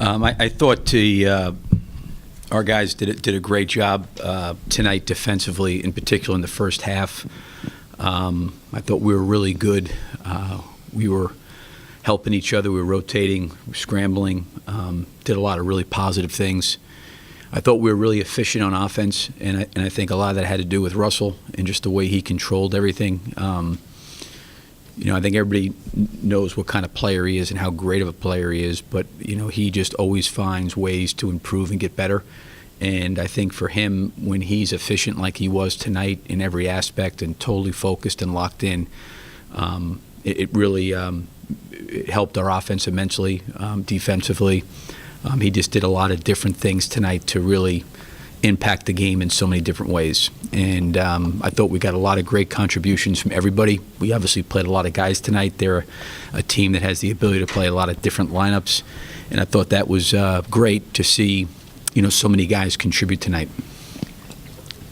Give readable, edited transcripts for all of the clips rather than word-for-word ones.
I thought our guys did a great job tonight defensively, in particular in the first half. I thought we were really good. We were helping each other. We were rotating, scrambling, did a lot of really positive things. I thought we were really efficient on offense, and I think a lot of that had to do with Russell and just the way he controlled everything. I think everybody knows what kind of player he is and how great of a player he is, but, he just always finds ways to improve and get better. And I think for him, when he's efficient like he was tonight in every aspect and totally focused and locked in, it really it helped our offense immensely, defensively. He just did a lot of different things tonight to really impact the game in so many different ways. And I thought we got a lot of great contributions from everybody. We obviously played a lot of guys tonight. They're a team that has the ability to play a lot of different lineups. And I thought that was great to see, so many guys contribute tonight.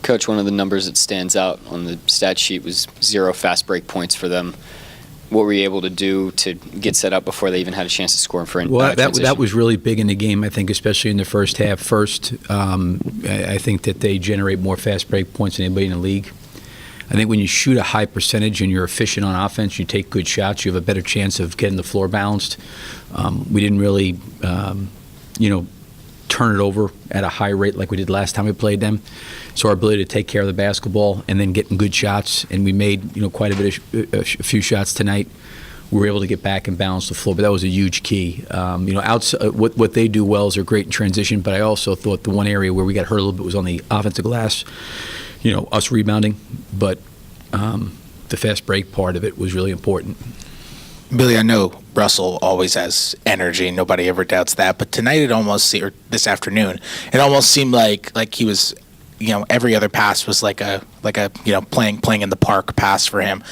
Coach, one of the numbers that stands out on the stat sheet was 0 fast break points for them. What were you able to do to get set up before they even had a chance to score for that was really big in the game, I think, especially in the first half. First, I think that they generate more fast break points than anybody in the league. I think when you shoot a high percentage and you're efficient on offense, you take good shots, you have a better chance of getting the floor balanced. We didn't really, turn it over at a high rate like we did last time we played them. So our ability to take care of the basketball and then getting good shots, and we made quite a few shots tonight. We were able to get back and balance the floor, but that was a huge key. Outside, what they do well is they're great in transition, but I also thought the one area where we got hurt a little bit was on the offensive glass. Us rebounding, but the fast break part of it was really important. Billy, I know Russell always has energy. Nobody ever doubts that. But tonight, or this afternoon, it almost seemed like he was, every other pass was like a playing in the park pass for him.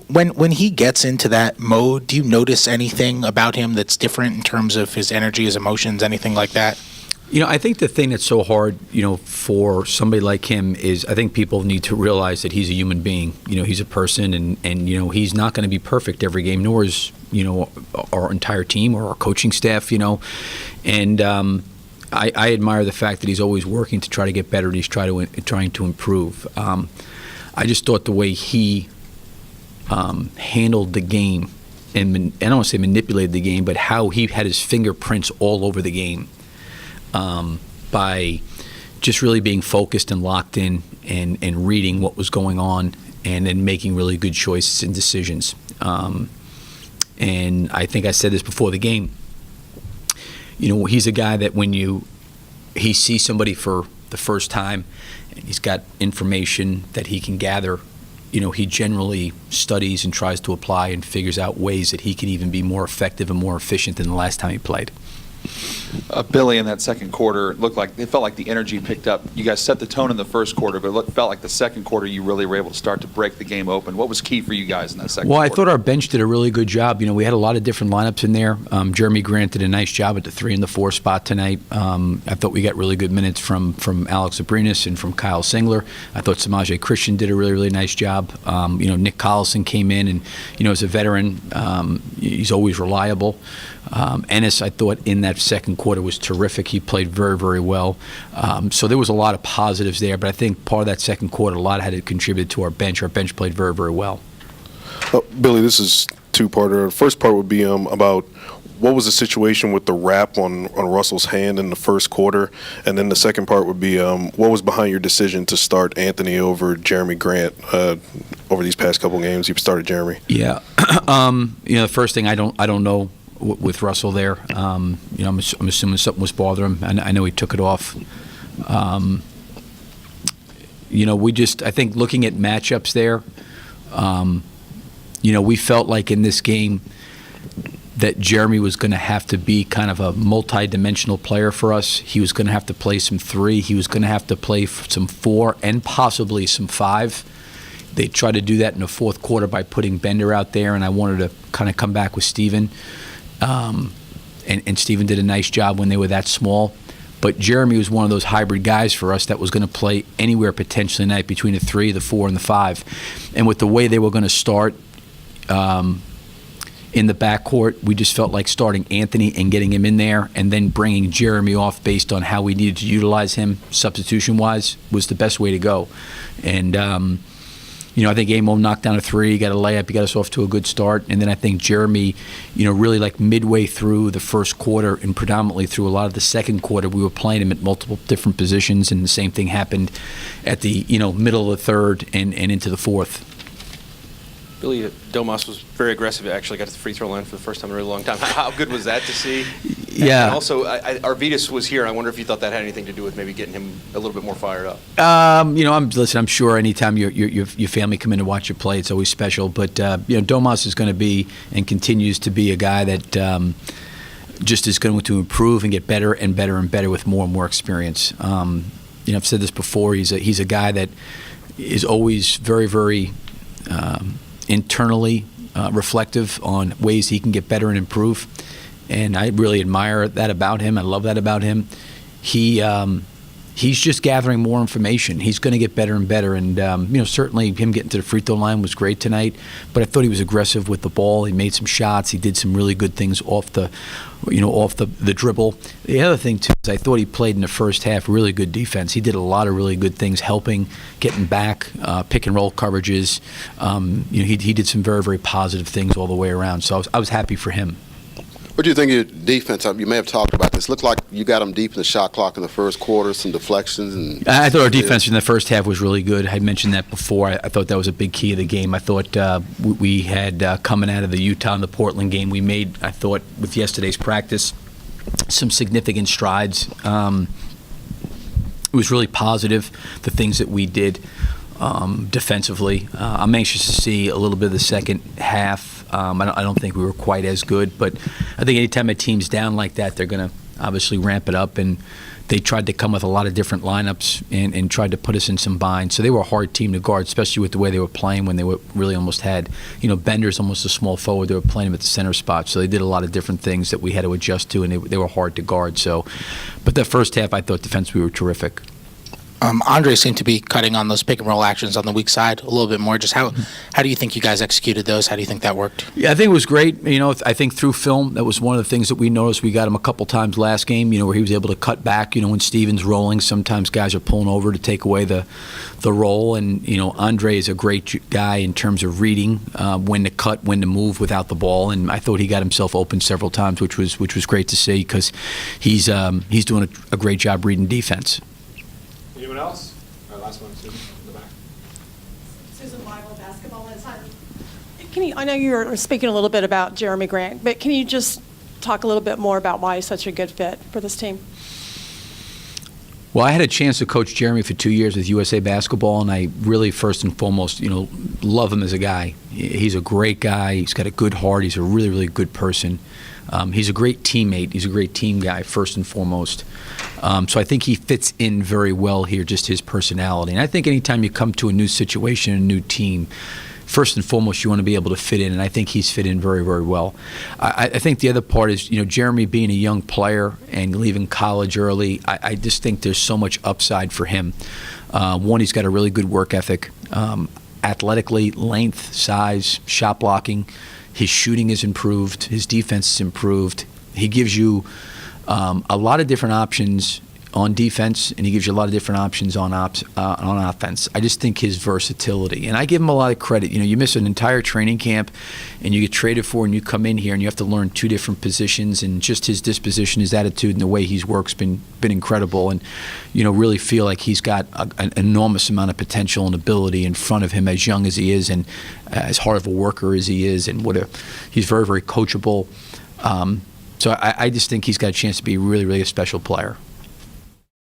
When he gets into that mode, do you notice anything about him that's different in terms of his energy, his emotions, anything like that? I think the thing that's so hard, for somebody like him is I think people need to realize that he's a human being. He's a person, and he's not going to be perfect every game, nor is, our entire team or our coaching staff, And I admire the fact that he's always working to try to get better, and he's trying to improve. I just thought the way he handled the game, and I don't want to say manipulated the game, but how he had his fingerprints all over the game. By just really being focused and locked in and reading what was going on and then making really good choices and decisions. And I think I said this before the game. He's a guy that when he sees somebody for the first time and he's got information that he can gather, he generally studies and tries to apply and figures out ways that he can even be more effective and more efficient than the last time he played. Billy, in that second quarter, it felt like the energy picked up. You guys set the tone in the first quarter, but it felt like the second quarter you really were able to start to break the game open. What was key for you guys in that second quarter? Well, I thought our bench did a really good job. We had a lot of different lineups in there. Jeremy Grant did a nice job at the 3 and the 4 spot tonight. I thought we got really good minutes from Alex Abrinas and from Kyle Singler. I thought Samaje Christian did a really, really nice job. Nick Collison came in, and as a veteran, he's always reliable. Ennis, I thought, in that second quarter was terrific. He played very, very well. So there was a lot of positives there, but I think part of that second quarter, a lot had to contribute to our bench. Our bench played very, very well. Billy, this is two-parter. The first part would be about what was the situation with the wrap on Russell's hand in the first quarter, and then the second part would be what was behind your decision to start Anthony over Jeremy Grant over these past couple games? You started Jeremy. Yeah, the first thing I don't know with Russell there. I'm assuming something was bothering him. I know he took it off. I think looking at matchups there, we felt like in this game that Jeremy was going to have to be kind of a multi-dimensional player for us. He was going to have to play some 3. He was going to have to play some 4 and possibly some 5. They tried to do that in the fourth quarter by putting Bender out there, and I wanted to kind of come back with Steven. And Steven did a nice job when they were that small. But Jeremy was one of those hybrid guys for us that was going to play anywhere potentially tonight between the 3, the 4, and the 5. And with the way they were going to start, in the backcourt. We just felt like starting Anthony and getting him in there, and then bringing Jeremy off based on how we needed to utilize him substitution-wise was the best way to go. And I think Amo knocked down a three, got a layup, he got us off to a good start. And then I think Jeremy, really like midway through the first quarter and predominantly through a lot of the second quarter, we were playing him at multiple different positions, and the same thing happened at the middle of the third and into the fourth. Billy Domas was very aggressive. Actually got to the free throw line for the first time in a really long time. How good was that to see? Yeah. And also, Arvidas was here, and I wonder if you thought that had anything to do with maybe getting him a little bit more fired up. I'm sure anytime your family come in to watch you play, it's always special. But Domas is going to be and continues to be a guy that just is going to improve and get better and better and better with more and more experience. I've said this before. He's a guy that is always very, very internally reflective on ways he can get better and improve, and I really admire that about him. I love that about him. He's just gathering more information. He's going to get better and better, and certainly him getting to the free throw line was great tonight. But I thought he was aggressive with the ball. He made some shots. He did some really good things off the dribble. The other thing too is I thought he played in the first half really good defense. He did a lot of really good things, helping, getting back, pick and roll coverages. He did some very, very positive things all the way around. So I was happy for him. What do you think of your defense? You may have talked about this. Looked like you got them deep in the shot clock in the first quarter, some deflections. And I thought our defense in the first half was really good. I mentioned that before. I thought that was a big key of the game. I thought we had, coming out of the Utah and the Portland game, we made, I thought, with yesterday's practice, some significant strides. It was really positive, the things that we did defensively. I'm anxious to see a little bit of the second half. I don't think we were quite as good, but I think anytime a team's down like that, they're going to obviously ramp it up, and they tried to come with a lot of different lineups and tried to put us in some binds. So they were a hard team to guard, especially with the way they were playing when they were really almost had, Bender's almost a small forward. They were playing him at the center spot, so they did a lot of different things that we had to adjust to, and they were hard to guard. So, but the first half, I thought defensively we were terrific. Andre seemed to be cutting on those pick and roll actions on the weak side a little bit more. Just how do you think you guys executed those? How do you think that worked? Yeah, I think it was great. I think through film, that was one of the things that we noticed. We got him a couple times last game, where he was able to cut back. When Steven's rolling, sometimes guys are pulling over to take away the roll. And, Andre is a great guy in terms of reading when to cut, when to move without the ball. And I thought he got himself open several times, which was great to see, because he's doing a great job reading defense. Anyone else? Our last one, Susan, in the back. Susan Bible, Basketball Insider. I know you were speaking a little bit about Jeremy Grant, but can you just talk a little bit more about why he's such a good fit for this team? Well, I had a chance to coach Jeremy for 2 years with USA Basketball, and I really, first and foremost, love him as a guy. He's a great guy. He's got a good heart. He's a really, really good person. He's a great teammate. He's a great team guy, first and foremost. So I think he fits in very well here, just his personality. And I think anytime you come to a new situation, a new team, first and foremost, you want to be able to fit in, and I think he's fit in very, very well. I think the other part is, Jeremy being a young player and leaving college early, I just think there's so much upside for him. One, he's got a really good work ethic. Athletically, length, size, shot blocking. His shooting is improved. His defense is improved. He gives you a lot of different options on defense, and he gives you a lot of different options on offense. I just think his versatility, and I give him a lot of credit. You miss an entire training camp, and you get traded for, and you come in here, and you have to learn two different positions, and just his disposition, his attitude, and the way he's work's been incredible, and really feel like he's got an enormous amount of potential and ability in front of him, as young as he is, and as hard of a worker as he is, and he's very, very coachable. So I just think he's got a chance to be really, really a special player.